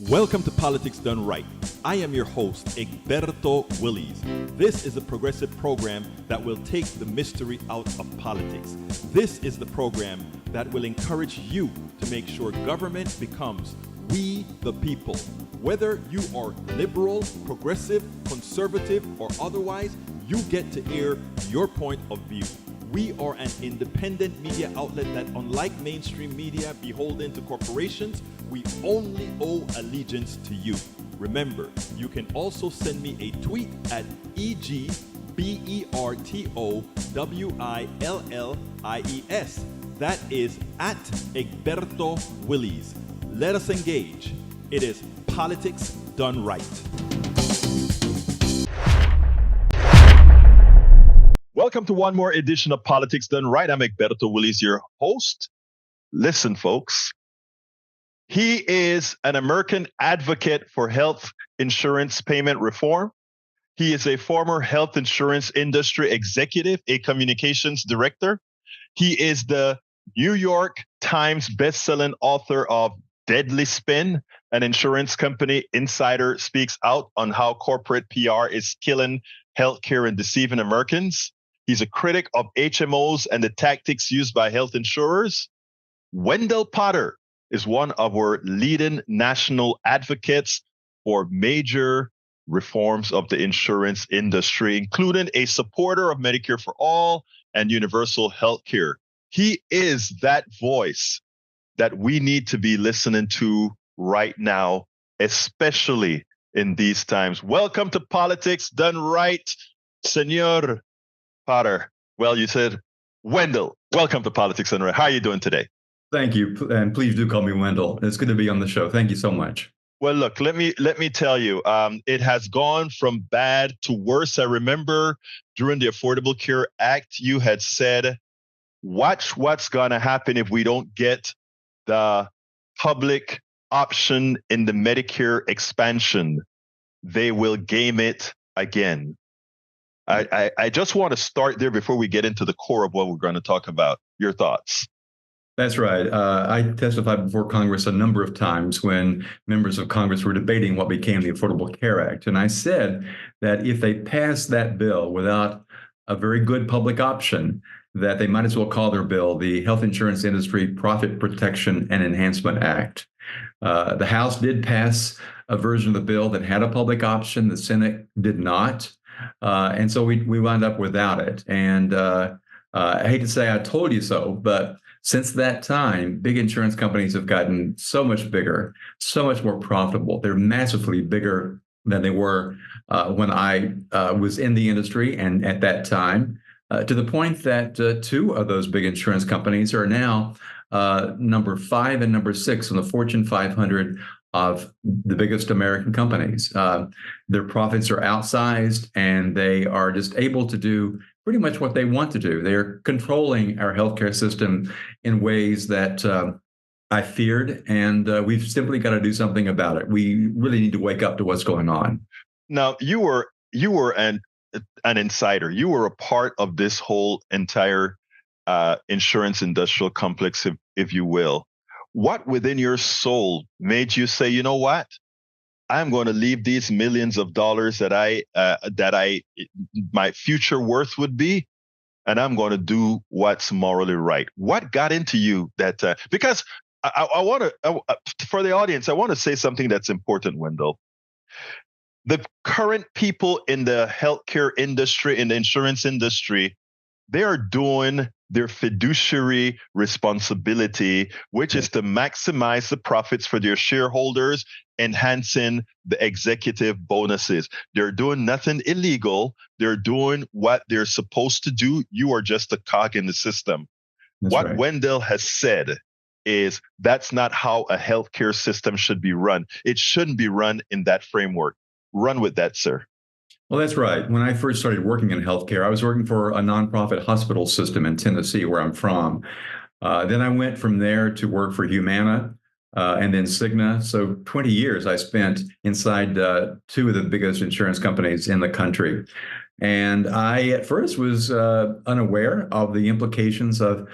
Welcome to Politics Done Right. I am your host, Egberto Willies. This is a progressive program that will take the mystery out of politics. This is the program that will encourage you to make sure government becomes we the people. Whether you are liberal, progressive, conservative, or otherwise, you get to air your point of view. We are an independent media outlet that, unlike mainstream media beholden to corporations, we only owe allegiance to you. Remember, you can also send me a tweet at EGBERTOWILLIES. That is at Egberto Willies. Let us engage. It is Politics Done Right. Welcome to one more edition of Politics Done Right. I'm Egberto Willies, your host. Listen, folks. He is an American advocate for health insurance payment reform. He is a former health insurance industry executive, a communications director. He is the New York Times bestselling author of Deadly Spin, an insurance company insider speaks out on how corporate PR is killing healthcare and deceiving Americans. He's a critic of HMOs and the tactics used by health insurers. Wendell Potter is one of our leading national advocates for major reforms of the insurance industry, including a supporter of Medicare for All and universal health care. He is that voice that we need to be listening to right now, especially in these times. Welcome to Politics Done Right, Senor Potter. Well, you said Wendell. Welcome to Politics Done Right. How are you doing today? Thank you, and please do call me Wendell. It's good to be on the show. Thank you so much. Well, look, let me tell you, it has gone from bad to worse. I remember during the Affordable Care Act, you had said, watch what's going to happen if we don't get the public option in the Medicare expansion. They will game it again. I just want to start there before we get into the core of what we're going to talk about. Your thoughts? That's right. I testified before Congress a number of times when members of Congress were debating what became the Affordable Care Act. And I said that if they pass that bill without a very good public option, that they might as well call their bill the Health Insurance Industry Profit Protection and Enhancement Act. The House did pass a version of the bill that had a public option. The Senate did not. And so we wound up without it. And I hate to say I told you so, but since that time, big insurance companies have gotten so much bigger, so much more profitable. They're massively bigger than they were when I was in the industry and at that time, to the point that two of those big insurance companies are now number 5 and number 6 on the Fortune 500 of the biggest American companies. Their profits are outsized, and they are just able to do pretty much what they want to do. They're controlling our healthcare system in ways that I feared, and we've simply got to do something about it. We really need to wake up to what's going on. Now, you were an insider. You were a part of this whole entire insurance industrial complex, if you will. What within your soul made you say, you know what? I'm going to leave these millions of dollars that my future worth would be, and I'm going to do what's morally right. What got into you that? Because I want to, for the audience, I want to say something that's important, Wendell. The current people in the healthcare industry, in the insurance industry, they are doing their fiduciary responsibility, which is to maximize the profits for their shareholders, enhancing the executive bonuses. They're doing nothing illegal. They're doing what they're supposed to do. You are just a cog in the system. That's what right. Wendell has said is that's not how a healthcare system should be run. It shouldn't be run in that framework. Run with that, sir. Well, that's right. When I first started working in healthcare, I was working for a nonprofit hospital system in Tennessee, where I'm from. Then I went from there to work for Humana and then Cigna. So 20 years I spent inside two of the biggest insurance companies in the country. And I, at first, was unaware of the implications of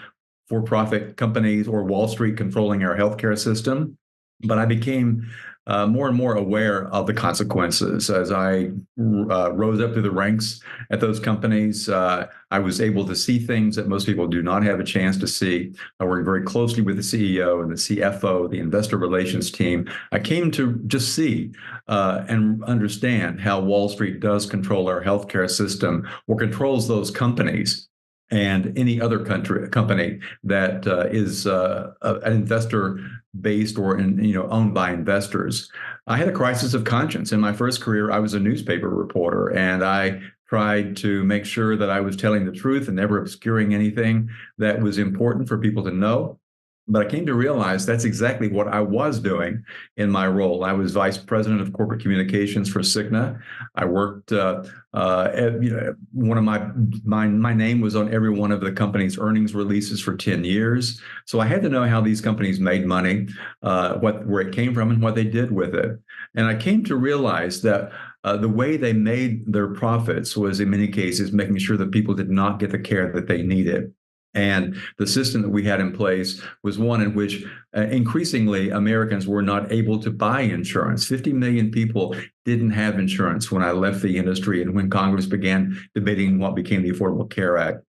for-profit companies or Wall Street controlling our healthcare system. But I became more and more aware of the consequences as I rose up through the ranks at those companies. I was able to see things that most people do not have a chance to see. I worked very closely with the CEO and the CFO, the investor relations team. I came to just see and understand how Wall Street does control our healthcare system or controls those companies and any other company that is an investor based or owned by investors. I had a crisis of conscience. In my first career, I was a newspaper reporter, and I tried to make sure that I was telling the truth and never obscuring anything that was important for people to know. But I came to realize that's exactly what I was doing in my role. I was vice president of corporate communications for Cigna. I worked, one of my name was on every one of the company's earnings releases for 10 years. So I had to know how these companies made money, where it came from, and what they did with it. And I came to realize that the way they made their profits was, in many cases, making sure that people did not get the care that they needed. And the system that we had in place was one in which increasingly Americans were not able to buy insurance. 50 million people didn't have insurance when I left the industry and when Congress began debating what became the Affordable Care Act.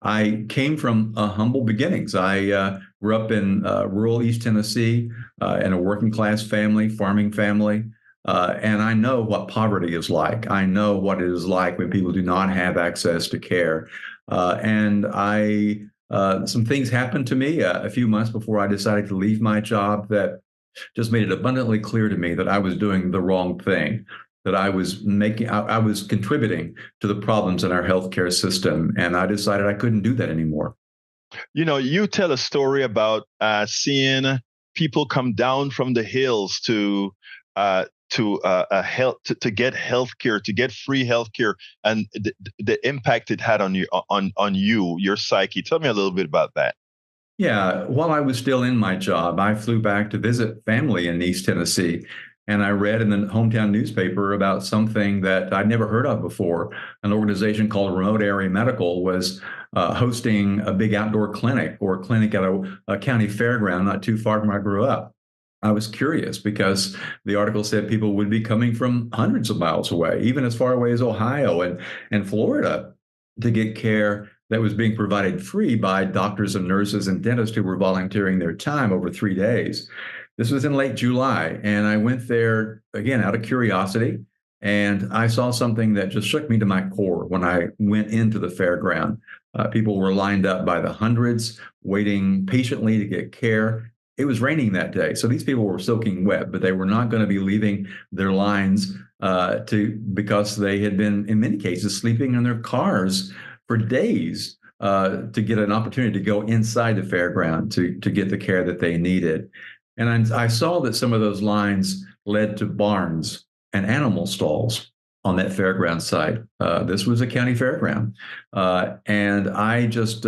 I came from humble beginnings. I grew up in rural East Tennessee in a working class family, farming family. And I know what poverty is like. I know what it is like when people do not have access to care. Some things happened to me a few months before I decided to leave my job that just made it abundantly clear to me that I was doing the wrong thing, that I was contributing to the problems in our healthcare system, and I decided I couldn't do that anymore. You tell a story about seeing people come down from the hills to get healthcare, to get free healthcare, and the impact it had on you, your psyche. Tell me a little bit about that. Yeah, while I was still in my job, I flew back to visit family in East Tennessee. And I read in the hometown newspaper about something that I'd never heard of before. An organization called Remote Area Medical was hosting a big outdoor clinic or clinic at a county fairground not too far from where I grew up. I was curious because the article said people would be coming from hundreds of miles away, even as far away as Ohio and Florida, to get care that was being provided free by doctors and nurses and dentists who were volunteering their time over 3 days. This was in late July, and I went there again out of curiosity, and I saw something that just shook me to my core when I went into the fairground. People were lined up by the hundreds, waiting patiently to get care. It was raining that day, so these people were soaking wet, but they were not going to be leaving their lines because they had been, in many cases, sleeping in their cars for days to get an opportunity to go inside the fairground to get the care that they needed. And I saw that some of those lines led to barns and animal stalls on that fairground site. This was a county fairground. And I just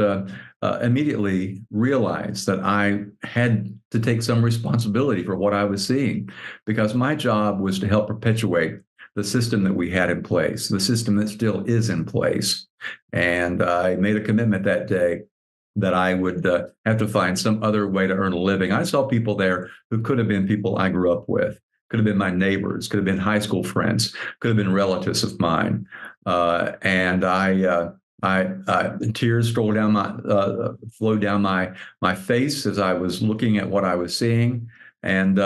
immediately realized that I had to take some responsibility for what I was seeing, because my job was to help perpetuate the system that we had in place, the system that still is in place. And I made a commitment that day that I would have to find some other way to earn a living. I saw people there who could have been people I grew up with, could have been my neighbors, could have been high school friends, could have been relatives of mine. And tears flowed down my face as I was looking at what I was seeing. And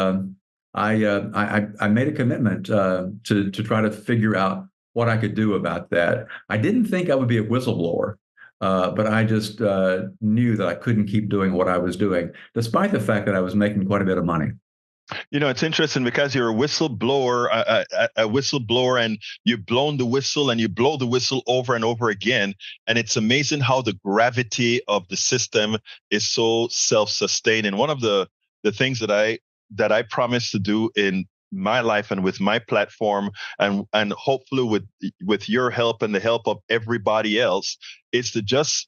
I made a commitment to try to figure out what I could do about that. I didn't think I would be a whistleblower. But I just knew that I couldn't keep doing what I was doing, despite the fact that I was making quite a bit of money. It's interesting because you're a whistleblower, a whistleblower, and you've blown the whistle and you blow the whistle over and over again. And it's amazing how the gravity of the system is so self-sustaining. One of the things that I promise to do in my life and with my platform and hopefully with your help and the help of everybody else is to just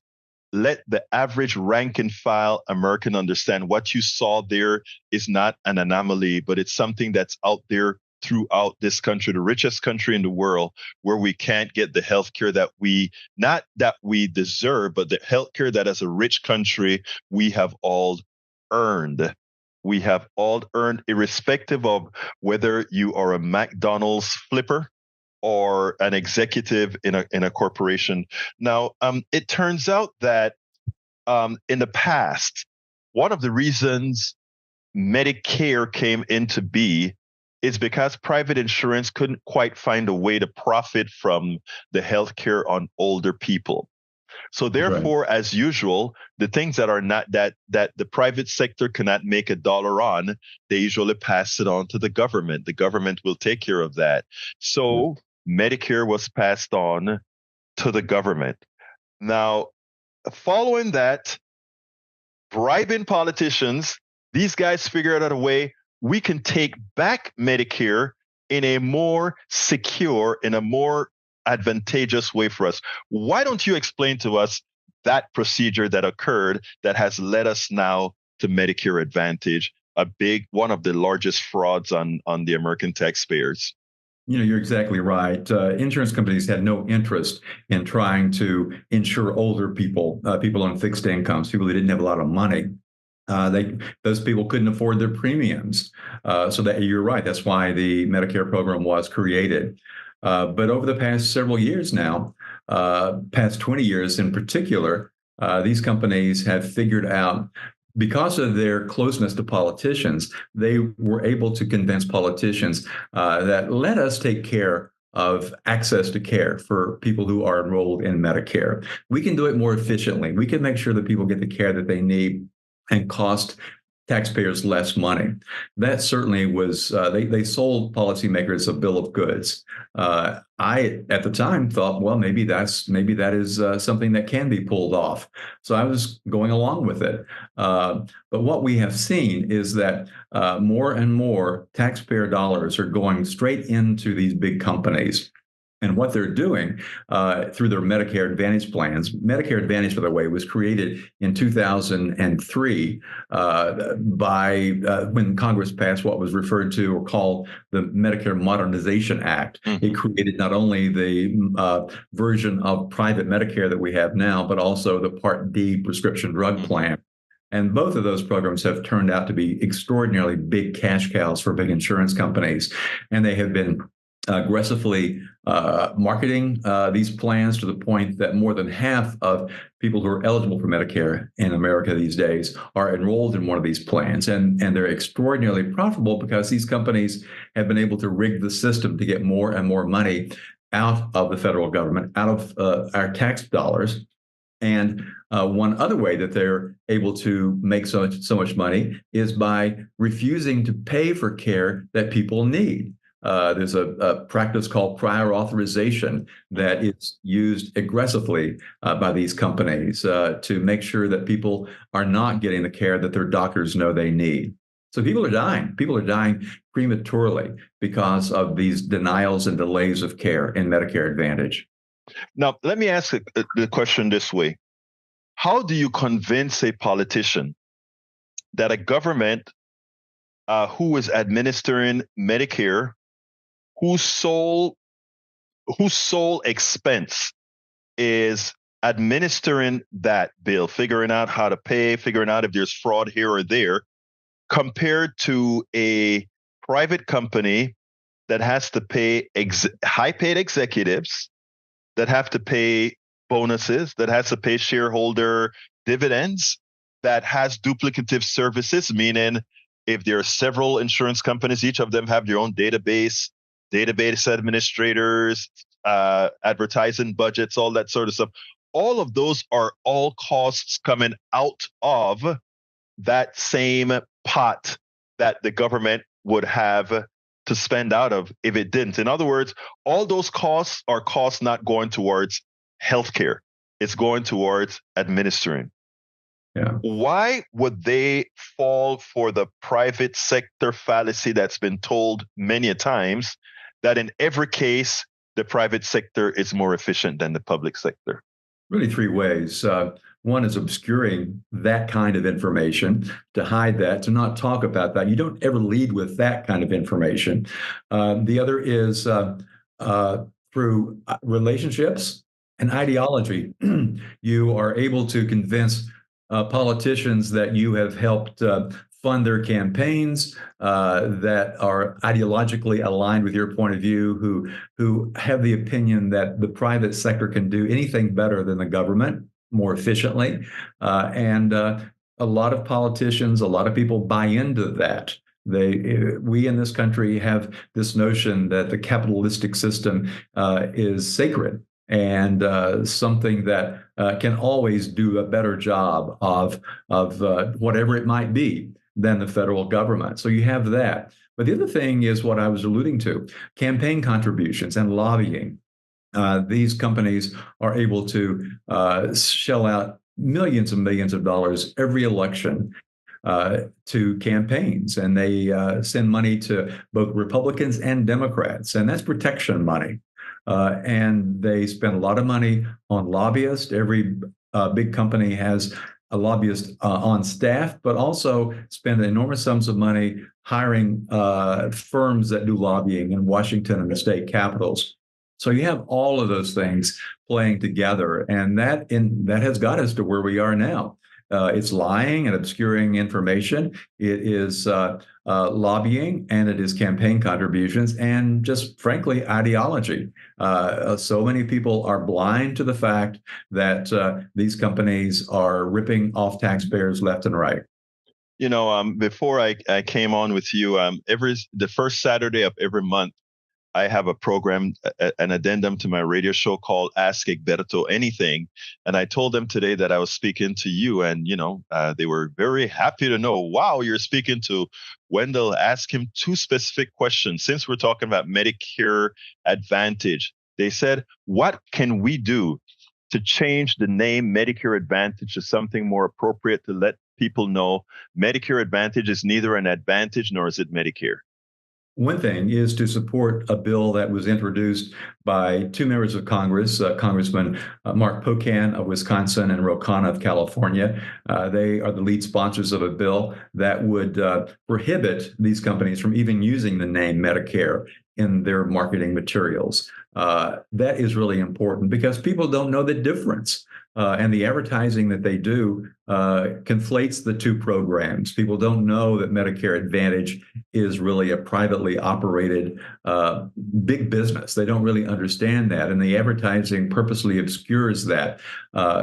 let the average rank and file American understand what you saw there is not an anomaly, but it's something that's out there throughout this country, the richest country in the world, where we can't get the healthcare not that we deserve, but the healthcare that as a rich country we have all earned. we have all earned, irrespective of whether you are a McDonald's flipper or an executive in a corporation. Now, it turns out that in the past, one of the reasons Medicare came into be is because private insurance couldn't quite find a way to profit from the healthcare on older people. So therefore, right, as usual, the things that are not that the private sector cannot make a dollar on, they usually pass it on to the government. The government will take care of that. So Medicare was passed on to the government. Now, following that, bribing politicians, these guys figured out a way we can take back Medicare in a more secure, in a more advantageous way for us. Why don't you explain to us that procedure that occurred that has led us now to Medicare Advantage, one of the largest frauds on the American taxpayers? You're exactly right. Insurance companies had no interest in trying to insure older people, people on fixed incomes, people who didn't have a lot of money. Those people couldn't afford their premiums. So that you're right. That's why the Medicare program was created. But over the past several years now, past 20 years in particular, these companies have figured out, because of their closeness to politicians, they were able to convince politicians that let us take care of access to care for people who are enrolled in Medicare. We can do it more efficiently. We can make sure that people get the care that they need and cost taxpayers less money. That certainly was, they sold policymakers a bill of goods. I, at the time, thought, well, maybe that is something that can be pulled off. So I was going along with it. But what we have seen is that more and more taxpayer dollars are going straight into these big companies. And what they're doing through their Medicare Advantage plans. Medicare Advantage, by the way, was created in 2003 when Congress passed what was referred to or called the Medicare Modernization Act. Mm-hmm. It created not only the version of private Medicare that we have now, but also the Part D prescription drug plan. And both of those programs have turned out to be extraordinarily big cash cows for big insurance companies. And they have been aggressively marketing these plans to the point that more than half of people who are eligible for Medicare in America these days are enrolled in one of these plans. And they're extraordinarily profitable because these companies have been able to rig the system to get more and more money out of the federal government, out of our tax dollars. And one other way that they're able to make so much money is by refusing to pay for care that people need. There's a practice called prior authorization that is used aggressively by these companies to make sure that people are not getting the care that their doctors know they need. So people are dying. People are dying prematurely because of these denials and delays of care in Medicare Advantage. Now, let me ask the question this way. How do you convince a politician that a government who is administering Medicare, whose sole expense is administering that bill, figuring out how to pay, figuring out if there's fraud here or there, compared to a private company that has to pay high-paid executives, that have to pay bonuses, that has to pay shareholder dividends, that has duplicative services, meaning if there are several insurance companies, each of them have their own database administrators, advertising budgets, all that sort of stuff. All of those are all costs coming out of that same pot that the government would have to spend out of if it didn't. In other words, all those costs are costs not going towards healthcare. It's going towards administering. Yeah. Why would they fall for the private sector fallacy that's been told many a times, that in every case, the private sector is more efficient than the public sector? Really three ways. One is obscuring that kind of information, to hide that, to not talk about that. You don't ever lead with that kind of information. The other is through relationships and ideology. You are able to convince politicians that you have helped fund their campaigns, that are ideologically aligned with your point of view, who have the opinion that the private sector can do anything better than the government more efficiently. And a lot of politicians, a lot of people buy into that. We in this country have this notion that the capitalistic system is sacred and something that can always do a better job of whatever it might be than the federal government. So you have that. But the other thing is what I was alluding to: campaign contributions and lobbying. These companies are able to shell out millions and millions of dollars every election to campaigns, and they send money to both Republicans and Democrats, and that's protection money. And they spend a lot of money on lobbyists. Every big company has a lobbyist on staff, but also spend enormous sums of money hiring firms that do lobbying in Washington and the state capitals. So you have all of those things playing together, and that has got us to where we are now. It's lying and obscuring information. It is lobbying, and it is campaign contributions, and just frankly, ideology. So many people are blind to the fact that these companies are ripping off taxpayers left and right. Before I came on with you, the first Saturday of every month, I have a program, an addendum to my radio show called Ask Egberto Anything. And I told them today that I was speaking to you, and, they were very happy to know, wow, you're speaking to Wendell. Ask him 2 specific questions. Since we're talking about Medicare Advantage, they said, what can we do to change the name Medicare Advantage to something more appropriate to let people know Medicare Advantage is neither an advantage nor is it Medicare? One thing is to support a bill that was introduced by 2 members of Congress, Congressman Mark Pocan of Wisconsin and Ro Khanna of California. They are the lead sponsors of a bill that would prohibit these companies from even using the name Medicare in their marketing materials. That is really important because people don't know the difference. And the advertising that they do conflates the 2 programs. People don't know that Medicare Advantage is really a privately operated big business. They don't really understand that, and the advertising purposely obscures that.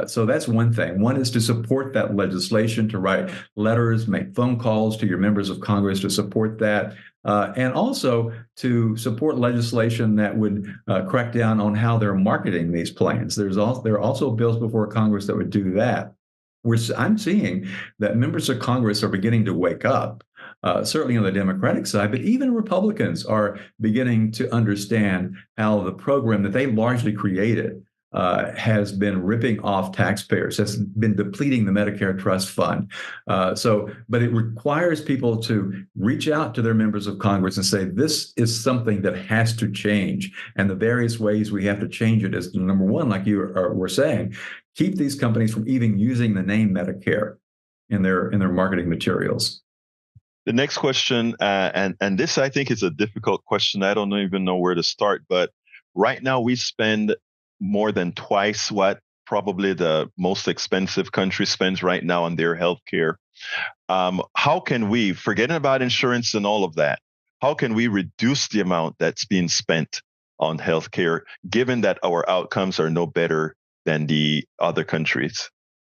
So that's one thing. One is to support that legislation, to write letters, make phone calls to your members of Congress to support that. And also to support legislation that would crack down on how they're marketing these plans. There are also bills before Congress that would do that. I'm seeing that members of Congress are beginning to wake up, certainly on the Democratic side, but even Republicans are beginning to understand how the program that they largely created has been ripping off taxpayers, has been depleting the Medicare Trust Fund. But it requires people to reach out to their members of Congress and say, this is something that has to change. And the various ways we have to change it is, number one, like you were saying, keep these companies from even using the name Medicare in their marketing materials. The next question, and this I think is a difficult question. I don't even know where to start, but right now we spend more than twice what probably the most expensive country spends right now on their health care. How can we, forgetting about insurance and all of that, how can we reduce the amount that's being spent on health care, given that our outcomes are no better than the other countries?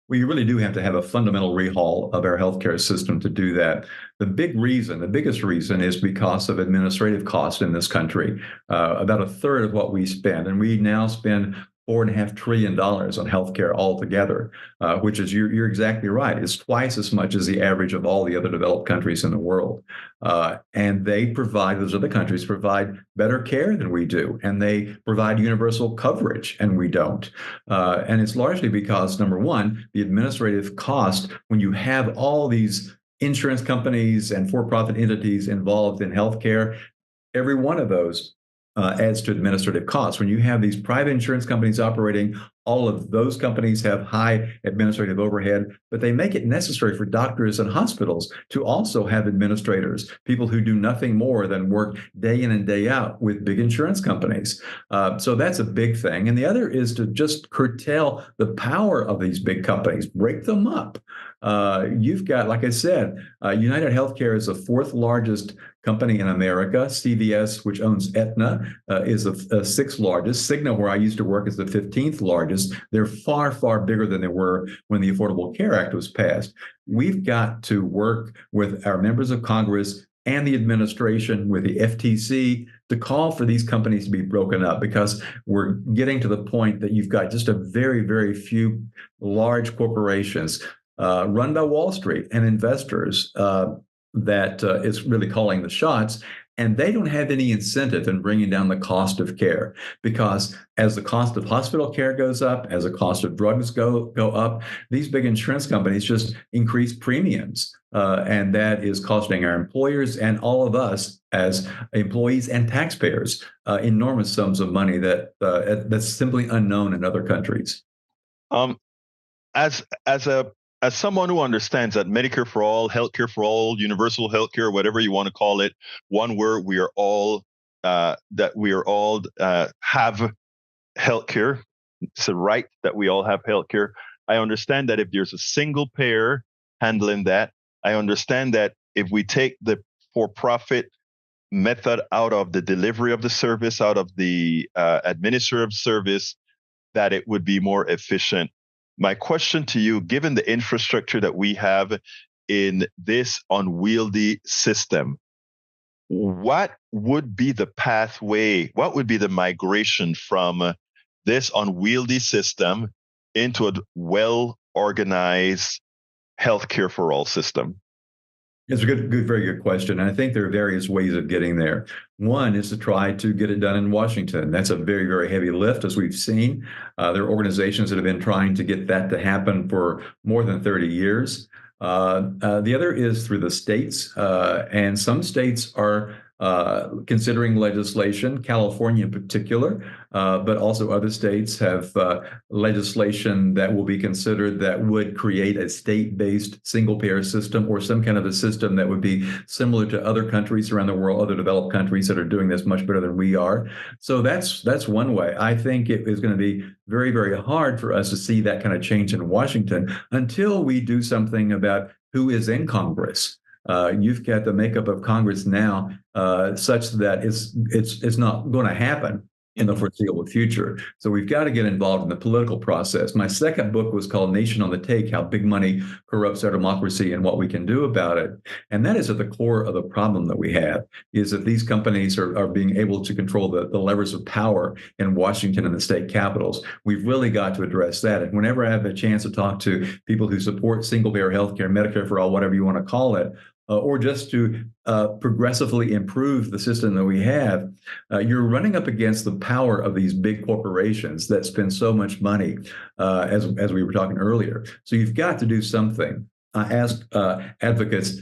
Well, you really do have to have a fundamental rehaul of our healthcare system to do that. The biggest reason is because of administrative costs in this country. About a third of what we spend, and we now spend $4.5 trillion on healthcare altogether, which is, you're exactly right, is twice as much as the average of all the other developed countries in the world. And those other countries provide better care than we do, and they provide universal coverage, and we don't. And it's largely because, number one, the administrative cost, when you have all these insurance companies and for-profit entities involved in healthcare, every one of those adds to administrative costs. When you have these private insurance companies operating, all of those companies have high administrative overhead, but they make it necessary for doctors and hospitals to also have administrators, people who do nothing more than work day in and day out with big insurance companies. So that's a big thing. And the other is to just curtail the power of these big companies, break them up. You've got, like I said, United Healthcare is the fourth largest company in America. CVS, which owns Aetna, is the sixth largest. Cigna, where I used to work, is the 15th largest. They're far, far bigger than they were when the Affordable Care Act was passed. We've got to work with our members of Congress and the administration, with the FTC, to call for these companies to be broken up, because we're getting to the point that you've got just a very, very few large corporations run by Wall Street and investors that is really calling the shots. And they don't have any incentive in bringing down the cost of care, because as the cost of hospital care goes up, as the cost of drugs go up, these big insurance companies just increase premiums. And that is costing our employers and all of us as employees and taxpayers enormous sums of money that's simply unknown in other countries. Um, as someone who understands that Medicare for all, healthcare for all, universal healthcare, whatever you want to call it, one word, we are all have healthcare. It's a right that we all have healthcare. I understand that if there's a single payer handling that, I understand that if we take the for-profit method out of the delivery of the service, out of the administrative service, that it would be more efficient. My question to you, given the infrastructure that we have in this unwieldy system, what would be the pathway? What would be the migration from this unwieldy system into a well-organized healthcare for all system? It's a very good question. And I think there are various ways of getting there. One is to try to get it done in Washington. That's a very, very heavy lift, as we've seen. There are organizations that have been trying to get that to happen for more than 30 years. The other is through the states, and some states are considering legislation, California in particular, but also other states have legislation that will be considered that would create a state-based single-payer system, or some kind of a system that would be similar to other countries around the world, other developed countries that are doing this much better than we are. So that's one way. I think it is going to be very, very hard for us to see that kind of change in Washington until we do something about who is in Congress. You've got the makeup of Congress now such that it's not going to happen in the foreseeable future. So we've got to get involved in the political process. My second book was called Nation on the Take: How Big Money Corrupts Our Democracy and What We Can Do About It. And that is at the core of the problem that we have, is that these companies are being able to control the levers of power in Washington and the state capitals. We've really got to address that. And whenever I have a chance to talk to people who support single-payer healthcare, Medicare for all, whatever you want to call it, or just to progressively improve the system that we have, you're running up against the power of these big corporations that spend so much money, as we were talking earlier. So you've got to do something. I ask advocates,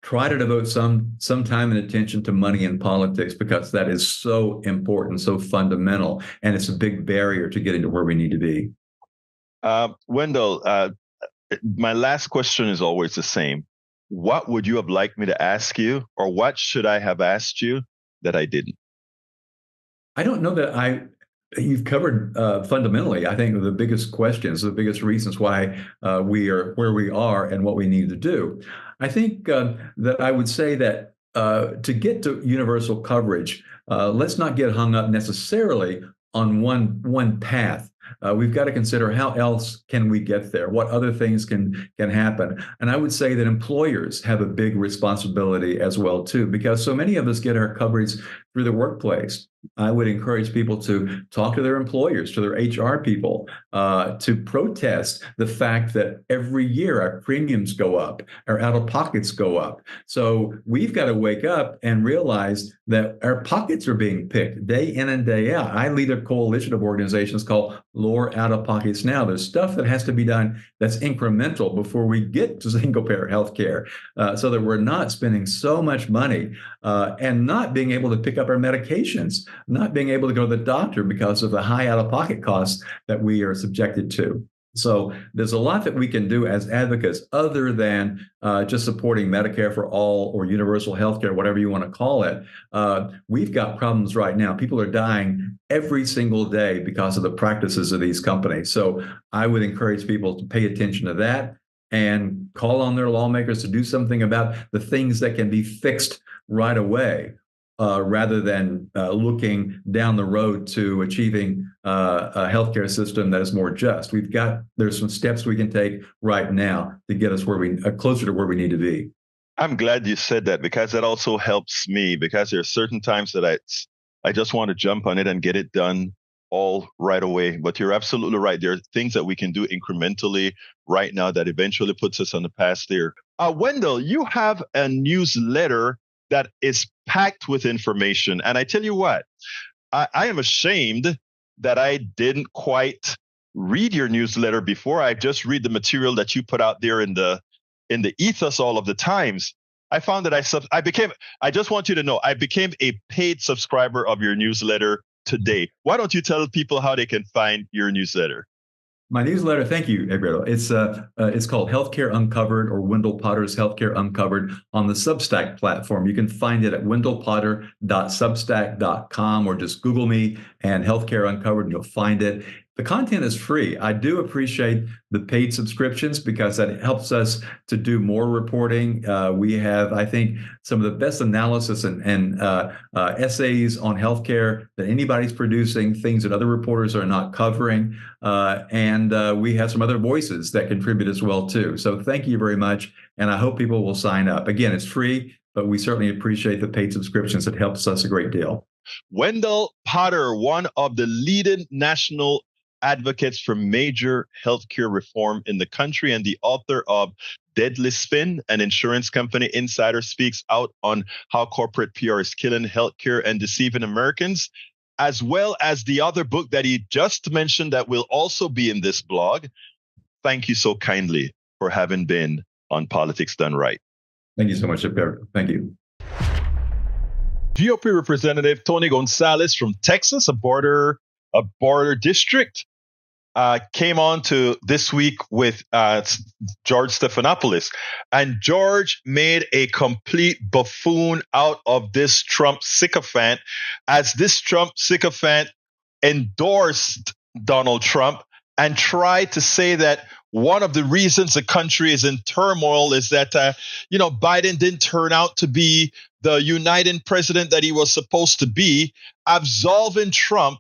try to devote some time and attention to money in politics, because that is so important, so fundamental, and it's a big barrier to getting to where we need to be. Wendell, my last question is always the same. What would you have liked me to ask you, or what should I have asked you that I didn't? I don't know that you've covered fundamentally, I think, the biggest questions, the biggest reasons why we are where we are and what we need to do. I think that I would say that to get to universal coverage, let's not get hung up necessarily on one path. We've got to consider how else can we get there? What other things can happen? And I would say that employers have a big responsibility as well, too, because so many of us get our coverage through the workplace. I would encourage people to talk to their employers, to their HR people, to protest the fact that every year our premiums go up, our out-of-pockets go up. So we've got to wake up and realize that our pockets are being picked day in and day out. I lead a coalition of organizations called Lower Out-of-Pockets Now. There's stuff that has to be done that's incremental before we get to single-payer health care, so that we're not spending so much money and not being able to pick up our medications, not being able to go to the doctor because of the high out-of-pocket costs that we are subjected to. So there's a lot that we can do as advocates other than just supporting Medicare for all or universal health care, whatever you want to call it. We've got problems right now. People are dying every single day because of the practices of these companies. So I would encourage people to pay attention to that. and call on their lawmakers to do something about the things that can be fixed right away, rather than looking down the road to achieving a healthcare system that is more just. There's some steps we can take right now to get us closer to where we need to be. I'm glad you said that, because that also helps me, because there are certain times that I just want to jump on it and get it done all right away. But you're absolutely right. There are things that we can do incrementally right now that eventually puts us on the path there. Wendell, you have a newsletter that is packed with information. And I tell you what, I am ashamed that I didn't quite read your newsletter before. I just read the material that you put out there in the ethos all of the times. I found that I just want you to know, I became a paid subscriber of your newsletter today. Why don't you tell people how they can find your newsletter? My newsletter, thank you, Egberto. It's called Healthcare Uncovered, or Wendell Potter's Healthcare Uncovered, on the Substack platform. You can find it at wendellpotter.substack.com, or just Google me and Healthcare Uncovered and you'll find it. The content is free. I do appreciate the paid subscriptions because that helps us to do more reporting. We have, I think, some of the best analysis and essays on healthcare that anybody's producing, things that other reporters are not covering. And we have some other voices that contribute as well, too. So thank you very much. And I hope people will sign up. Again, it's free, but we certainly appreciate the paid subscriptions. It helps us a great deal. Wendell Potter, one of the leading national advocates for major healthcare reform in the country and the author of Deadly Spin, an insurance company insider speaks out on how corporate PR is killing healthcare and deceiving Americans, as well as the other book that he just mentioned that will also be in this blog. Thank you so kindly for having been on Politics Done Right. Thank you so much, Egberto. Thank you. GOP Representative Tony Gonzales from Texas, a border district, came on to This Week with George Stephanopoulos. And George made a complete buffoon out of this Trump sycophant, as this Trump sycophant endorsed Donald Trump and tried to say that one of the reasons the country is in turmoil is that, Biden didn't turn out to be the uniting president that he was supposed to be, absolving Trump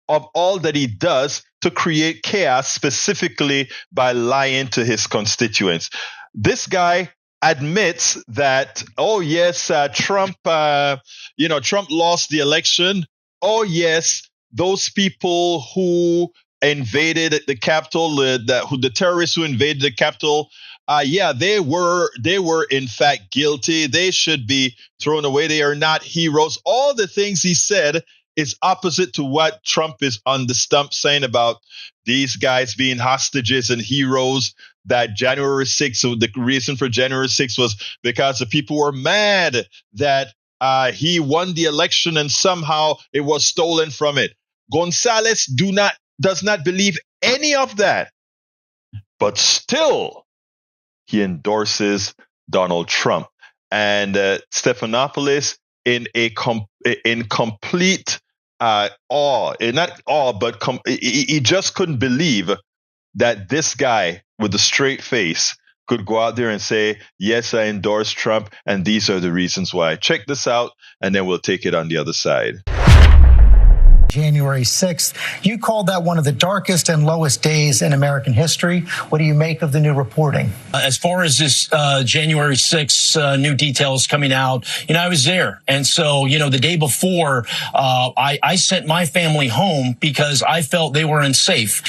of all that he does to create chaos, specifically by lying to his constituents. This guy admits that, oh yes, Trump lost the election. Oh yes, those people who invaded the Capitol, the terrorists who invaded the Capitol, they were in fact guilty. They should be thrown away. They are not heroes. All the things he said is opposite to what Trump is on the stump saying about these guys being hostages and heroes, that January 6th, so the reason for January 6th was because the people were mad that he won the election and somehow it was stolen from it. Gonzales does not believe any of that, but still he endorses Donald Trump. And Stephanopoulos, in complete awe, not awe, but he just couldn't believe that this guy with a straight face could go out there and say, yes, I endorse Trump, and these are the reasons why. Check this out, and then we'll take it on the other side. January 6th. You called that one of the darkest and lowest days in American history. What do you make of the new reporting? As far as this January 6th new details coming out, I was there. And so, the day before, I sent my family home because I felt they were unsafe.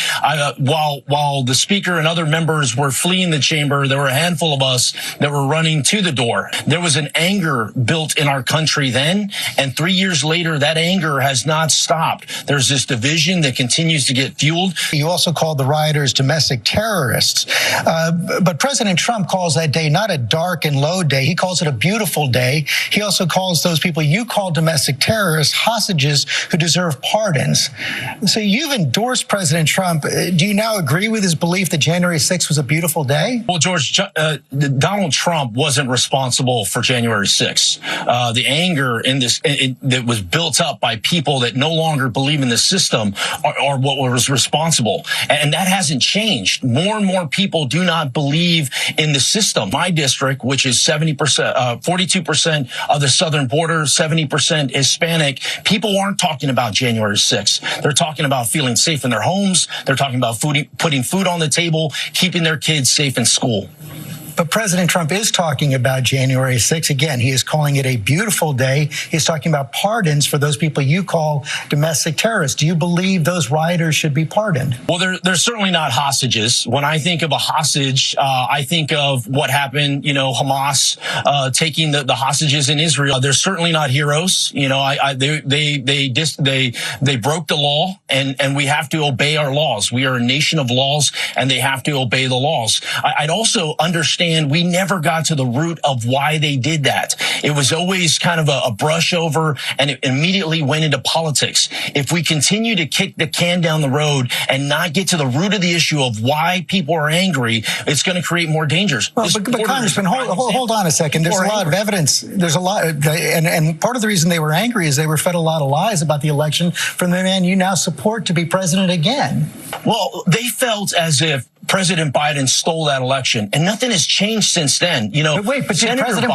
While the speaker and other members were fleeing the chamber, there were a handful of us that were running to the door. There was an anger built in our country then, and 3 years later, that anger has not stopped. There's this division that continues to get fueled. You also called the rioters domestic terrorists. But President Trump calls that day not a dark and low day. He calls it a beautiful day. He also calls those people you call domestic terrorists hostages who deserve pardons. So you've endorsed President Trump. Do you now agree with his belief that January 6th was a beautiful day? Well, George, Donald Trump wasn't responsible for January 6th. The anger in this that was built up by people that no longer longer believe in the system are what was responsible. And that hasn't changed. More and more people do not believe in the system. My district, which is 42% of the southern border, 70% Hispanic, people aren't talking about January 6th. They're talking about feeling safe in their homes. They're talking about putting food on the table, keeping their kids safe in school. But President Trump is talking about January 6th. Again, he is calling it a beautiful day. He's talking about pardons for those people you call domestic terrorists. Do you believe those rioters should be pardoned? Well, they're certainly not hostages. When I think of a hostage, I think of what happened, Hamas taking the hostages in Israel. They're certainly not heroes. They broke the law, and we have to obey our laws. We are a nation of laws, and they have to obey the laws. I'd also understand we never got to the root of why they did that. It was always kind of a brush over, and it immediately went into politics. If we continue to kick the can down the road and not get to the root of the issue of why people are angry, it's going to create more dangers. Well, but Congressman, hold on a second. There's a lot of evidence. There's a lot, and part of the reason they were angry is they were fed a lot of lies about the election from the man you now support to be president again. Well, they felt as if President Biden stole that election, and nothing has changed since then. But wait, but did President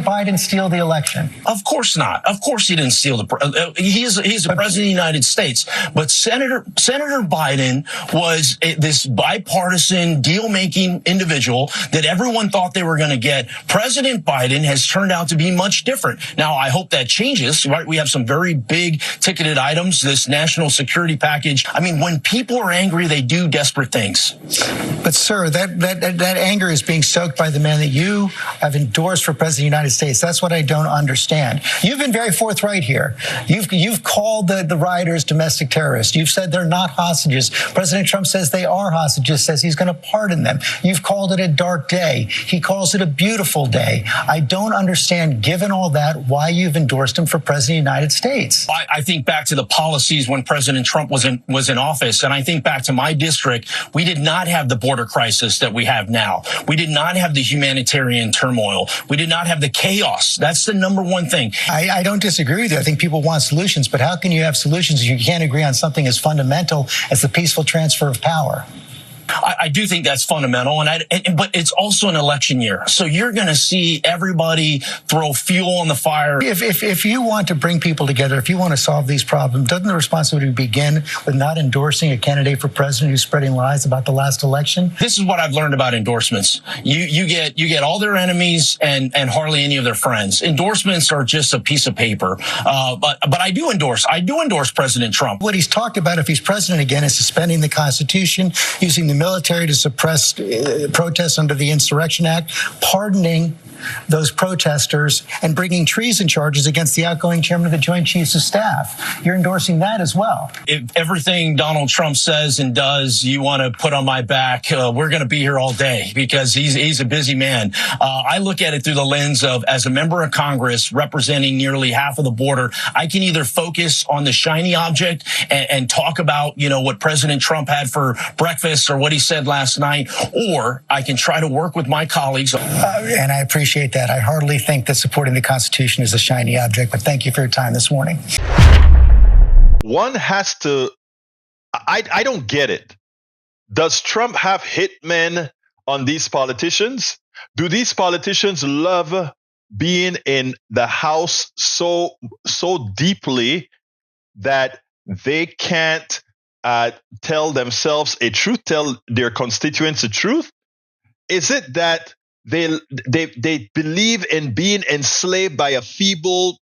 Biden steal the election? Of course not. Of course he didn't steal he's the president of the United States. But Senator Biden was this bipartisan deal-making individual that everyone thought they were going to get. President Biden has turned out to be much different. Now, I hope that changes, right? We have some very big ticketed items, this national security package. I mean, when people are angry, they do desperate things. But sir, that anger is being stoked by the man that you have endorsed for president of the United States. That's what I don't understand. You've been very forthright here. You've called the rioters domestic terrorists. You've said they're not hostages. President Trump says they are hostages, says he's going to pardon them. You've called it a dark day. He calls it a beautiful day. I don't understand, given all that, why you've endorsed him for president of the United States. I think back to the policies when President Trump was in office, and I think back to my district. We did not have the border crisis that we have now. We did not have the humanitarian turmoil. We did not have the chaos. That's the number one thing. I don't disagree with you. I think people want solutions, but how can you have solutions if you can't agree on something as fundamental as the peaceful transfer of power? I do think that's fundamental, but it's also an election year, so you're going to see everybody throw fuel on the fire. If you want to bring people together, if you want to solve these problems, doesn't the responsibility begin with not endorsing a candidate for president who's spreading lies about the last election? This is what I've learned about endorsements. You get all their enemies and hardly any of their friends. Endorsements are just a piece of paper. But I do endorse President Trump. What he's talked about, if he's president again, is suspending the Constitution, using the military to suppress protests under the Insurrection Act, pardoning those protesters, and bringing treason charges against the outgoing chairman of the Joint Chiefs of Staff. You're endorsing that as well. If everything Donald Trump says and does, you want to put on my back, we're going to be here all day because he's a busy man. I look at it through the lens of, as a member of Congress representing nearly half of the border, I can either focus on the shiny object and talk about, what President Trump had for breakfast or what he said last night, or I can try to work with my colleagues. And I appreciate that. I hardly think that supporting the Constitution is a shiny object, but thank you for your time this morning. One has to, I don't get it. Does Trump have hitmen on these politicians? Do these politicians love being in the House so deeply that they can't tell themselves a truth, tell their constituents the truth? Is it that they believe in being enslaved by a feeble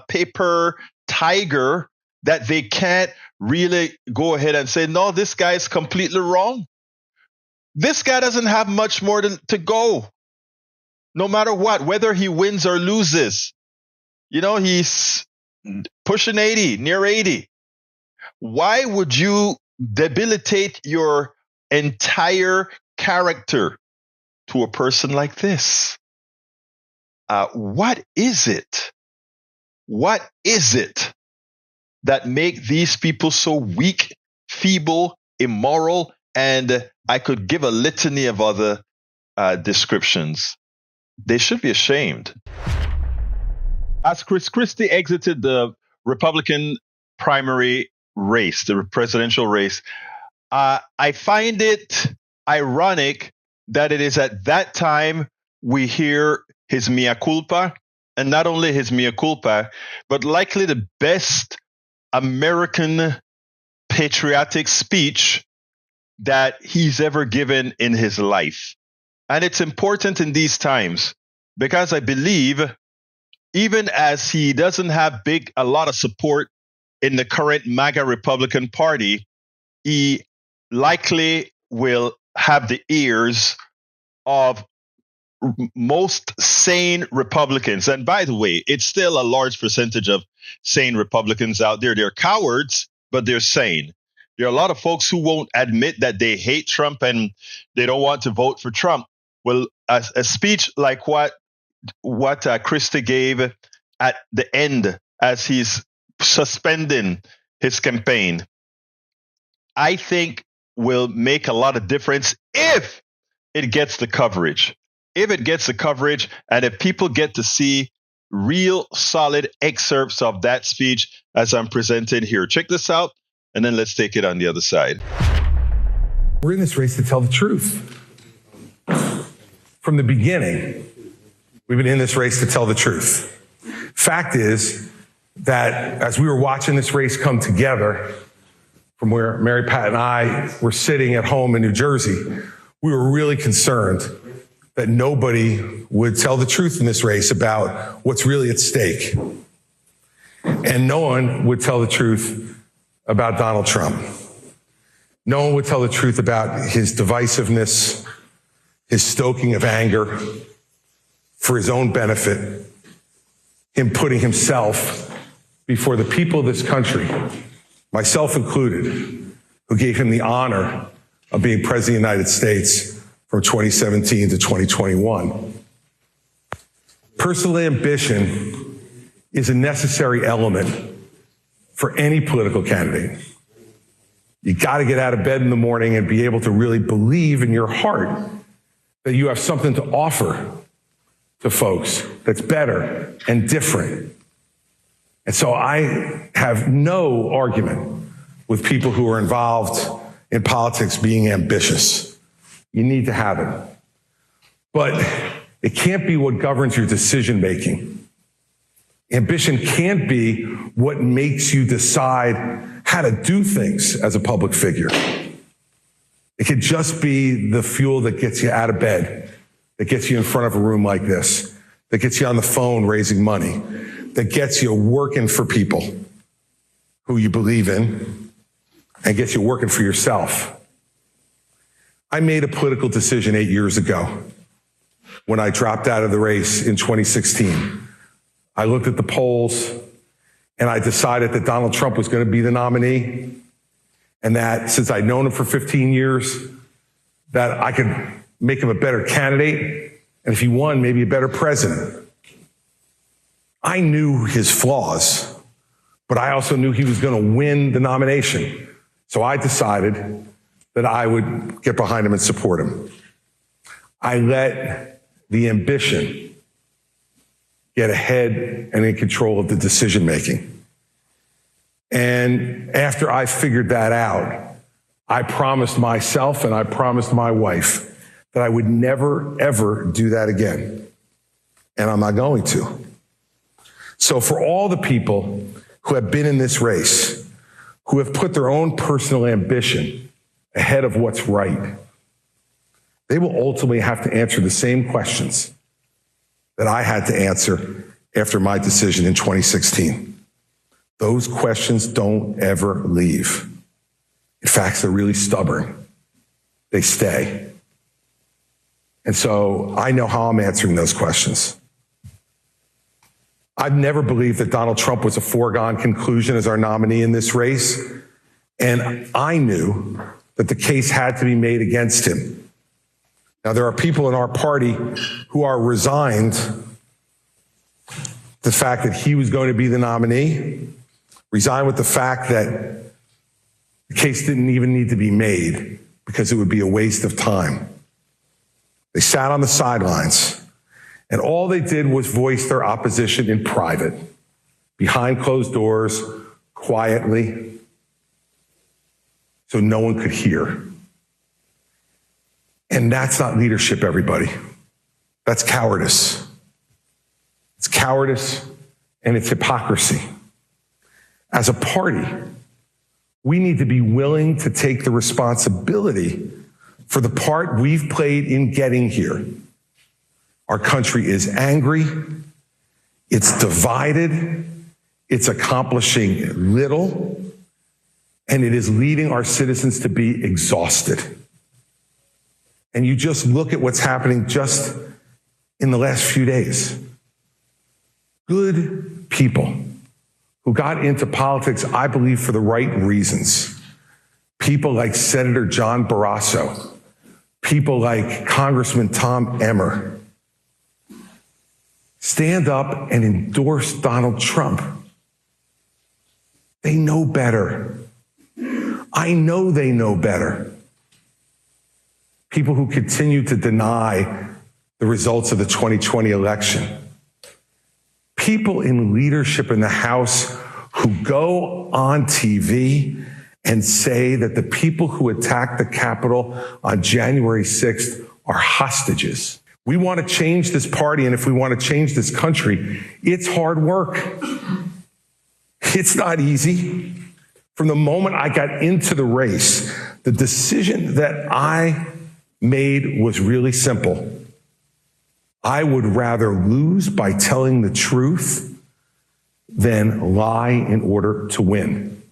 paper tiger that they can't really go ahead and say, no, this guy is completely wrong? This guy doesn't have much more to go, no matter what, whether he wins or loses. He's pushing 80, near 80. Why would you debilitate your entire character to a person like this? What is it? What is it that make these people so weak, feeble, immoral, and I could give a litany of other descriptions? They should be ashamed. As Christie exited the Republican primary race, the presidential race. I find it ironic that it is at that time we hear his mea culpa, and not only his mea culpa, but likely the best American patriotic speech that he's ever given in his life. And it's important in these times because I believe even as he doesn't have a lot of support in the current MAGA Republican Party, he likely will have the ears of most sane Republicans. And by the way, it's still a large percentage of sane Republicans out there. They're cowards, but they're sane. There are a lot of folks who won't admit that they hate Trump and they don't want to vote for Trump. Well, a speech like what Christie gave at the end as he's suspending his campaign, I think will make a lot of difference if it gets the coverage. If it gets the coverage and if people get to see real solid excerpts of that speech as I'm presenting here. Check this out, and then let's take it on the other side. We're in this race to tell the truth. From the beginning, we've been in this race to tell the truth. Fact is that as we were watching this race come together, from where Mary Pat and I were sitting at home in New Jersey, we were really concerned that nobody would tell the truth in this race about what's really at stake. And no one would tell the truth about Donald Trump. No one would tell the truth about his divisiveness, his stoking of anger for his own benefit, him putting himself before the people of this country, myself included, who gave him the honor of being president of the United States from 2017 to 2021. Personal ambition is a necessary element for any political candidate. You got to get out of bed in the morning and be able to really believe in your heart that you have something to offer to folks that's better and different. And so I have no argument with people who are involved in politics being ambitious. You need to have it. But it can't be what governs your decision making. Ambition can't be what makes you decide how to do things as a public figure. It could just be the fuel that gets you out of bed, that gets you in front of a room like this, that gets you on the phone raising money, that gets you working for people who you believe in, and gets you working for yourself. I made a political decision 8 years ago when I dropped out of the race in 2016. I looked at the polls and I decided that Donald Trump was going to be the nominee, and that since I'd known him for 15 years, that I could make him a better candidate, and if he won, maybe a better president. I knew his flaws, but I also knew he was going to win the nomination. So I decided that I would get behind him and support him. I let the ambition get ahead and in control of the decision making. And after I figured that out, I promised myself and I promised my wife that I would never, ever do that again. And I'm not going to. So for all the people who have been in this race, who have put their own personal ambition ahead of what's right, they will ultimately have to answer the same questions that I had to answer after my decision in 2016. Those questions don't ever leave. In fact, they're really stubborn. They stay. And so I know how I'm answering those questions. I've never believed that Donald Trump was a foregone conclusion as our nominee in this race. And I knew that the case had to be made against him. Now, there are people in our party who are resigned to the fact that he was going to be the nominee, resigned with the fact that the case didn't even need to be made because it would be a waste of time. They sat on the sidelines, and all they did was voice their opposition in private, behind closed doors, quietly, so no one could hear. And that's not leadership, everybody. That's cowardice. It's cowardice and it's hypocrisy. As a party, we need to be willing to take the responsibility for the part we've played in getting here. Our country is angry, it's divided, it's accomplishing little, and it is leading our citizens to be exhausted. And you just look at what's happening just in the last few days. Good people who got into politics, I believe, for the right reasons. People like Senator John Barrasso, people like Congressman Tom Emmer, stand up and endorse Donald Trump. They know better. I know they know better. People who continue to deny the results of the 2020 election. People in leadership in the House who go on TV and say that the people who attacked the Capitol on January 6th are hostages. We want to change this party, and if we want to change this country, it's hard work. It's not easy. From the moment I got into the race, the decision that I made was really simple. I would rather lose by telling the truth than lie in order to win.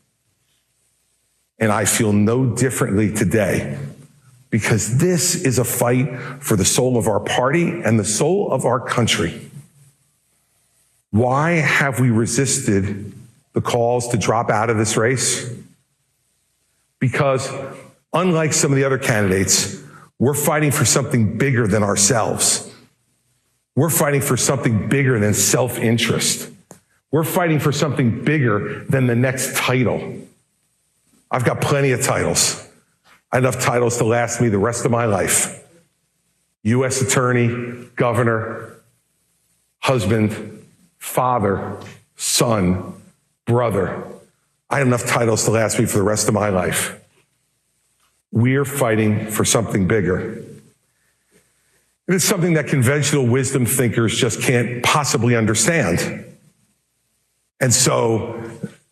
And I feel no differently today, because this is a fight for the soul of our party and the soul of our country. Why have we resisted the calls to drop out of this race? Because unlike some of the other candidates, we're fighting for something bigger than ourselves. We're fighting for something bigger than self-interest. We're fighting for something bigger than the next title. I've got plenty of titles. I have enough titles to last me the rest of my life. U.S. Attorney, Governor, husband, father, son, brother. I have enough titles to last me for the rest of my life. We're fighting for something bigger. It is something that conventional wisdom thinkers just can't possibly understand. And so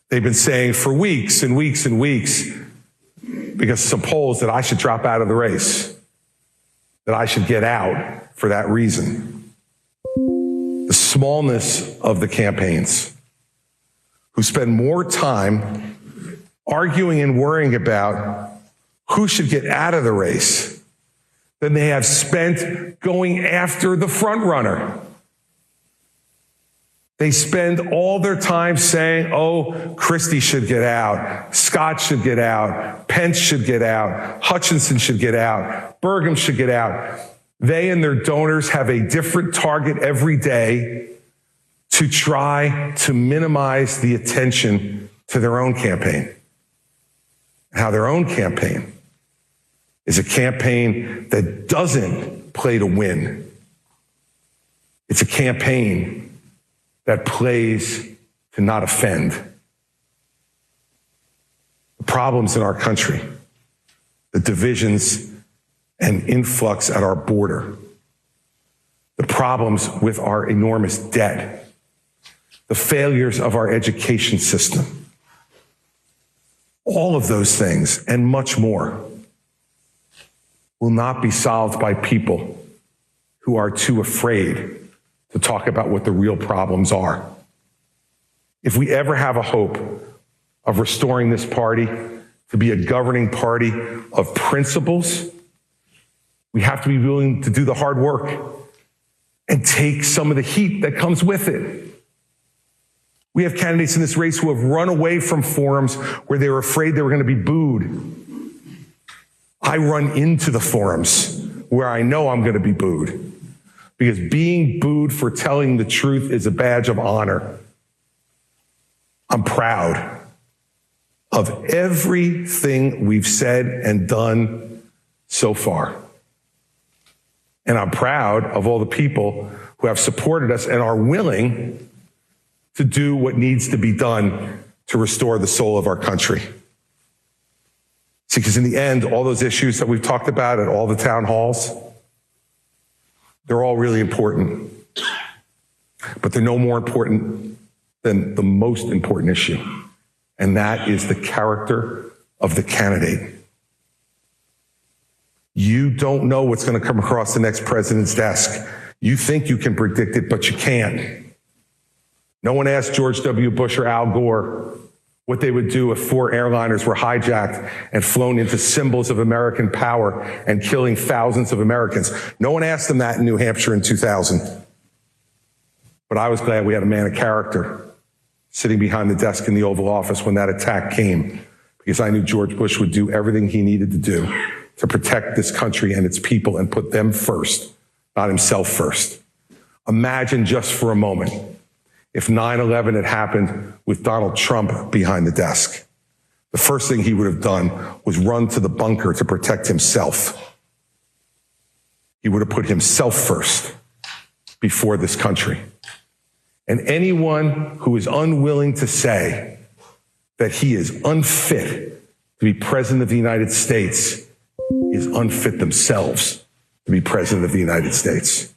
they've been saying for weeks and weeks and weeks, because some polls, that I should drop out of the race, that I should get out for that reason. The smallness of the campaigns, who spend more time arguing and worrying about who should get out of the race than they have spent going after the front runner. They spend all their time saying, oh, Christie should get out, Scott should get out, Pence should get out, Hutchinson should get out, Burgum should get out. They and their donors have a different target every day to try to minimize the attention to their own campaign. How their own campaign is a campaign that doesn't play to win. It's a campaign that plays to not offend. The problems in our country, the divisions and influx at our border, the problems with our enormous debt, the failures of our education system, all of those things and much more will not be solved by people who are too afraid to talk about what the real problems are. If we ever have a hope of restoring this party to be a governing party of principles, we have to be willing to do the hard work and take some of the heat that comes with it. We have candidates in this race who have run away from forums where they were afraid they were going to be booed. I run into the forums where I know I'm going to be booed, because being booed for telling the truth is a badge of honor. I'm proud of everything we've said and done so far. And I'm proud of all the people who have supported us and are willing to do what needs to be done to restore the soul of our country. See, because in the end, all those issues that we've talked about at all the town halls, they're all really important, but they're no more important than the most important issue, and that is the character of the candidate. You don't know what's going to come across the next president's desk. You think you can predict it, but you can't. No one asked George W. Bush or Al Gore what they would do if 4 airliners were hijacked and flown into symbols of American power and killing thousands of Americans. No one asked them that in New Hampshire in 2000. But I was glad we had a man of character sitting behind the desk in the Oval Office when that attack came, because I knew George Bush would do everything he needed to do to protect this country and its people and put them first, not himself first. Imagine just for a moment if 9/11 had happened with Donald Trump behind the desk. The first thing he would have done was run to the bunker to protect himself. He would have put himself first before this country. And anyone who is unwilling to say that he is unfit to be president of the United States is unfit themselves to be president of the United States.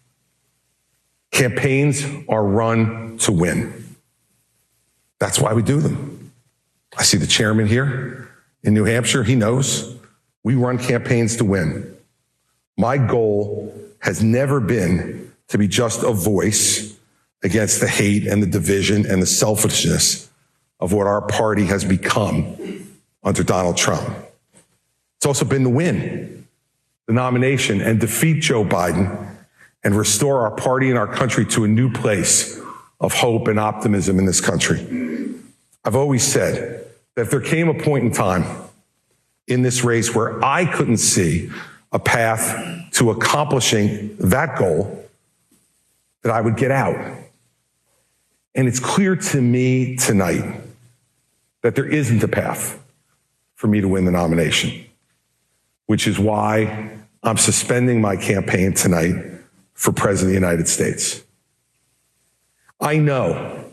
Campaigns are run to win. That's why we do them. I see the chairman here in New Hampshire. He knows we run campaigns to win. My goal has never been to be just a voice against the hate and the division and the selfishness of what our party has become under Donald Trump. It's also been to win the nomination and defeat Joe Biden and restore our party and our country to a new place of hope and optimism in this country. I've always said that if there came a point in time in this race where I couldn't see a path to accomplishing that goal, that I would get out. And it's clear to me tonight that there isn't a path for me to win the nomination, which is why I'm suspending my campaign tonight for President of the United States. I know,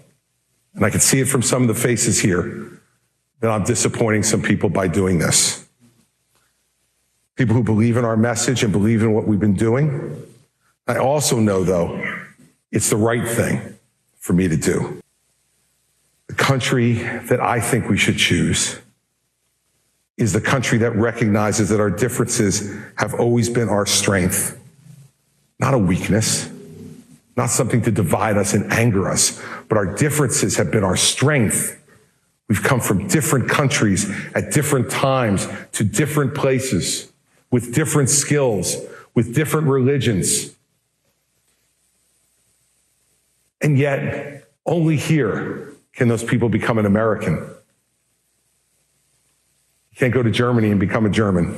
and I can see it from some of the faces here, that I'm disappointing some people by doing this. People who believe in our message and believe in what we've been doing. I also know, though, it's the right thing for me to do. The country that I think we should choose is the country that recognizes that our differences have always been our strength, not a weakness, not something to divide us and anger us, but our differences have been our strength. We've come from different countries at different times to different places with different skills, with different religions. And yet, only here can those people become an American. You can't go to Germany and become a German.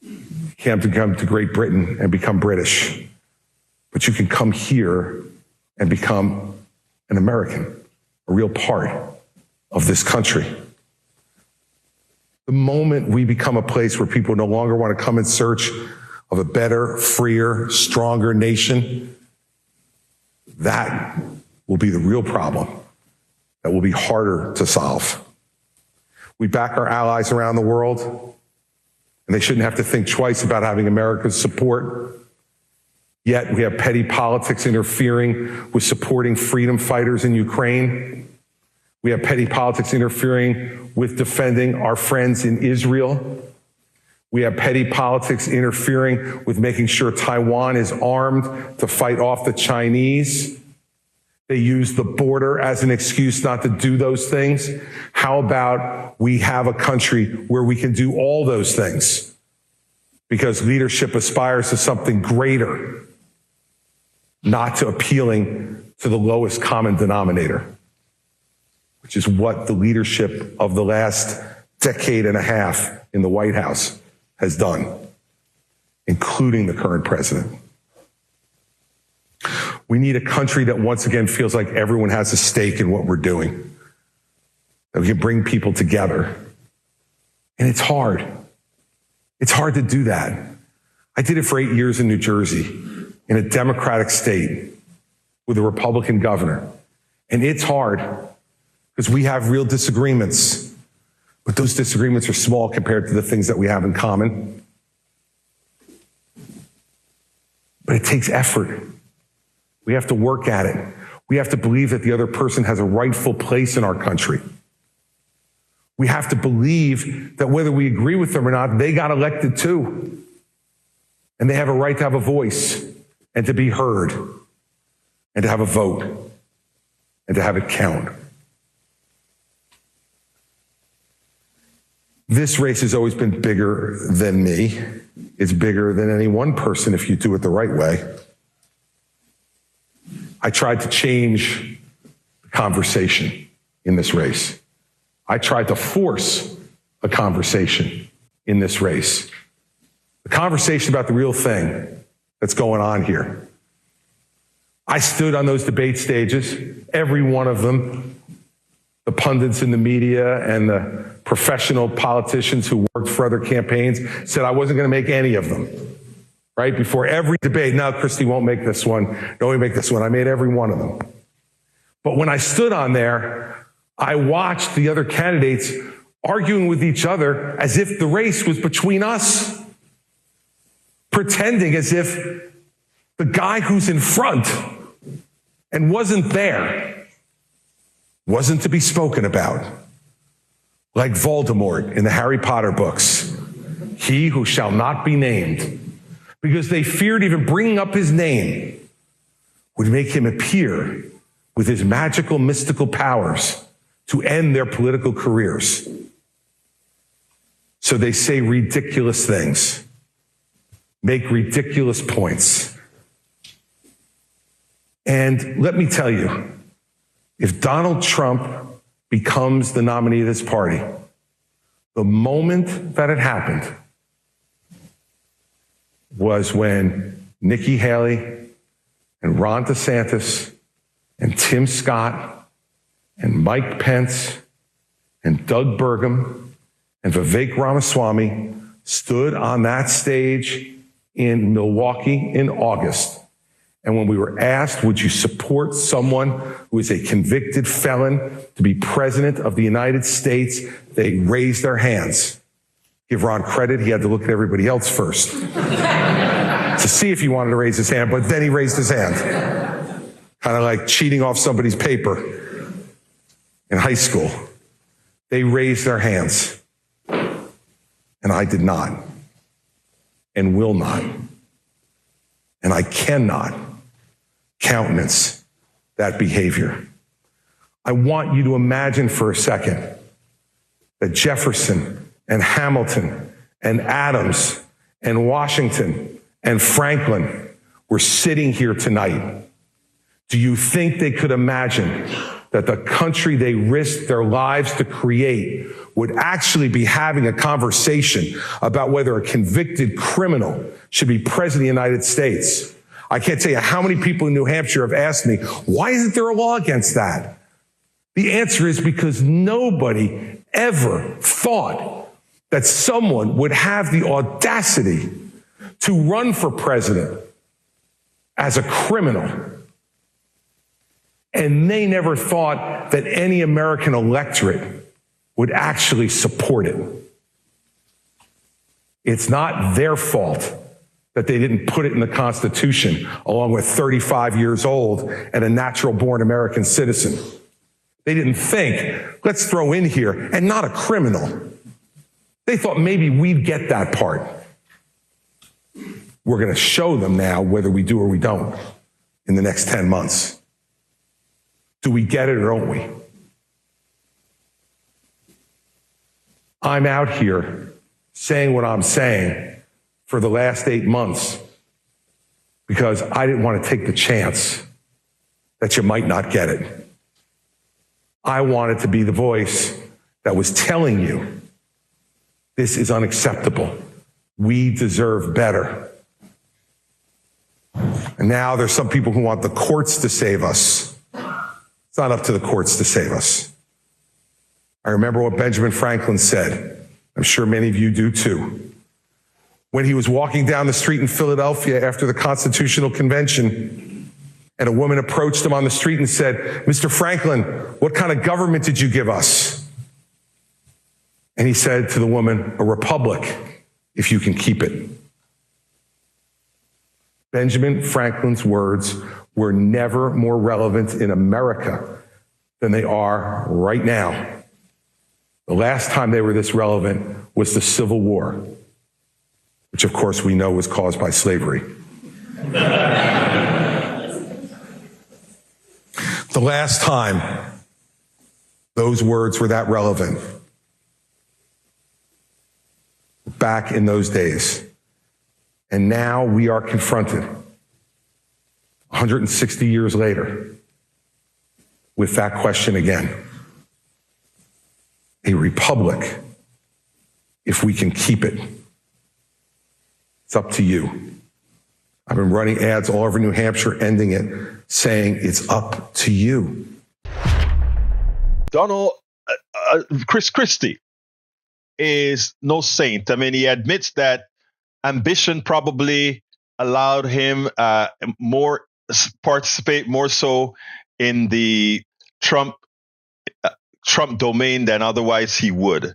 You can't come to Great Britain and become British. But you can come here and become an American, a real part of this country. The moment we become a place where people no longer want to come in search of a better, freer, stronger nation, that will be the real problem that will be harder to solve. We back our allies around the world, and they shouldn't have to think twice about having America's support. Yet we have petty politics interfering with supporting freedom fighters in Ukraine. We have petty politics interfering with defending our friends in Israel. We have petty politics interfering with making sure Taiwan is armed to fight off the Chinese. They use the border as an excuse not to do those things. How about we have a country where we can do all those things? Because leadership aspires to something greater, not to appealing to the lowest common denominator, which is what the leadership of the last decade and a half in the White House has done, including the current president. We need a country that once again feels like everyone has a stake in what we're doing, that we can bring people together. And it's hard. It's hard to do that. I did it for 8 years in New Jersey, in a Democratic state with a Republican governor. And it's hard because we have real disagreements. But those disagreements are small compared to the things that we have in common. But it takes effort. We have to work at it. We have to believe that the other person has a rightful place in our country. We have to believe that whether we agree with them or not, they got elected too. And they have a right to have a voice and to be heard and to have a vote and to have it count. This race has always been bigger than me. It's bigger than any one person if you do it the right way. I tried to change the conversation in this race. I tried to force a conversation in this race. The conversation about the real thing that's going on here. I stood on those debate stages, every one of them. The pundits in the media and the professional politicians who worked for other campaigns said I wasn't going to make any of them. Right? Before every debate, no, Christie won't make this one. No, we make this one. I made every one of them. But when I stood on there, I watched the other candidates arguing with each other as if the race was between us, pretending as if the guy who's in front and wasn't there wasn't to be spoken about. Like Voldemort in the Harry Potter books, he who shall not be named, because they feared even bringing up his name would make him appear with his magical, mystical powers to end their political careers. So they say ridiculous things, make ridiculous points. And let me tell you, if Donald Trump becomes the nominee of this party, the moment that it happened was when Nikki Haley and Ron DeSantis and Tim Scott and Mike Pence and Doug Burgum and Vivek Ramaswamy stood on that stage in Milwaukee in August. And when we were asked, would you support someone who is a convicted felon to be president of the United States, they raised their hands. Give Ron credit, he had to look at everybody else first to see if he wanted to raise his hand, but then he raised his hand. Kind of like cheating off somebody's paper in high school. They raised their hands. And I did not. And will not. And I cannot countenance that behavior. I want you to imagine for a second that Jefferson and Hamilton and Adams and Washington and Franklin were sitting here tonight. Do you think they could imagine that the country they risked their lives to create would actually be having a conversation about whether a convicted criminal should be president of the United States? I can't tell you how many people in New Hampshire have asked me, why isn't there a law against that? The answer is because nobody ever thought that someone would have the audacity to run for president as a criminal. And they never thought that any American electorate would actually support it. It's not their fault that they didn't put it in the Constitution along with 35 years old and a natural-born American citizen. They didn't think, let's throw in here, and not a criminal. They thought maybe we'd get that part. We're going to show them now whether we do or we don't in the next 10 months. Do we get it or don't we? I'm out here saying what I'm saying for the last 8 months because I didn't want to take the chance that you might not get it. I wanted to be the voice that was telling you this is unacceptable. We deserve better. And now there's some people who want the courts to save us. It's not up to the courts to save us. I remember what Benjamin Franklin said. I'm sure many of you do too. When he was walking down the street in Philadelphia after the Constitutional Convention, And a woman approached him on the street and said, "Mr. Franklin, what kind of government did you give us?" And he said to the woman, "A republic, if you can keep it." Benjamin Franklin's words were never more relevant in America than they are right now. The last time they were this relevant was the Civil War, which of course we know was caused by slavery. The last time those words were that relevant, back in those days. And now we are confronted, 160 years later, with that question again. A republic, if we can keep it. It's up to you. I've been running ads all over New Hampshire, ending it, saying it's up to you. Christie is no saint. I mean, he admits that ambition probably allowed him participate more so in the Trump domain than otherwise he would.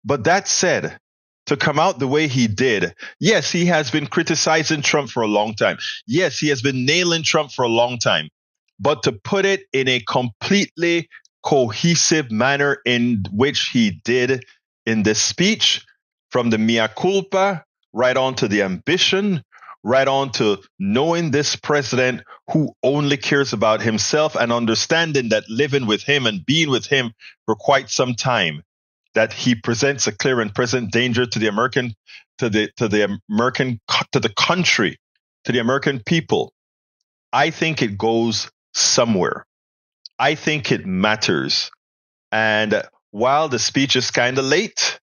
But that said, to come out the way he did, yes, he has been criticizing Trump for a long time. Yes, he has been nailing Trump for a long time. But to put it in a completely cohesive manner in which he did in this speech, from the mea culpa, right on to the ambition, right on to knowing this president who only cares about himself and understanding that living with him and being with him for quite some time, that he presents a clear and present danger to the country, to the American people. I think it goes somewhere. I think it matters. And while the speech is kind of late,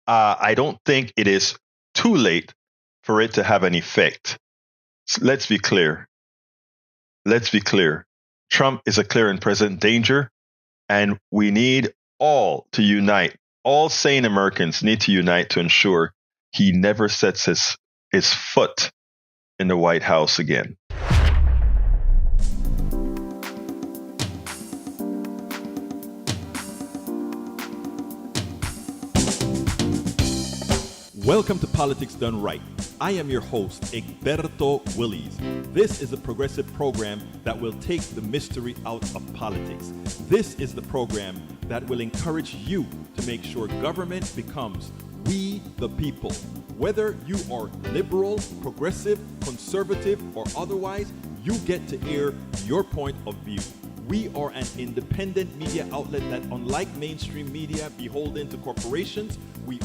I don't think it is too late for it to have an effect. So let's be clear. Let's be clear. Trump is a clear and present danger, and we need all to unite. All sane Americans need to unite to ensure he never sets his foot in the White House again. Welcome to Politics Done Right. I am your host, Egberto Willies. This is a progressive program that will take the mystery out of politics. This is the program that will encourage you to make sure government becomes we the people. Whether you are liberal, progressive, conservative, or otherwise, you get to air your point of view. We are an independent media outlet that, unlike mainstream media beholden to corporations, we